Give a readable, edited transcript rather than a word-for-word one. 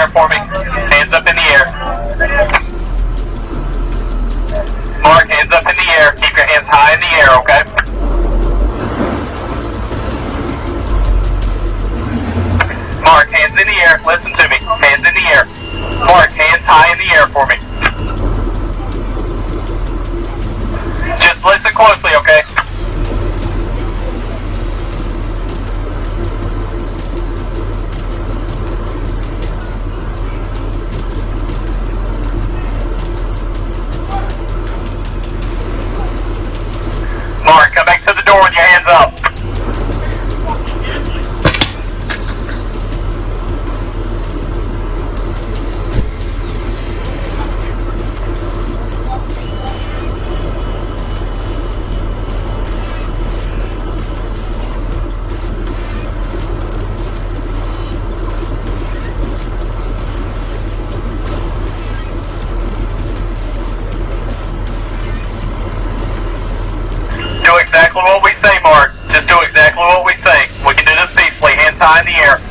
air for me. Hands up in the air. Mark, hands up in the air. Keep your hands high in the air, okay? Mark, hands in the air. Listen to me. Hands in the air. Mark, hands high in the air for me. Just listen closely, okay? Mark, come back to the door with your hands up. Do exactly what we say, Mark. Just do exactly what we say. We can do this peacefully. Hands high in the air.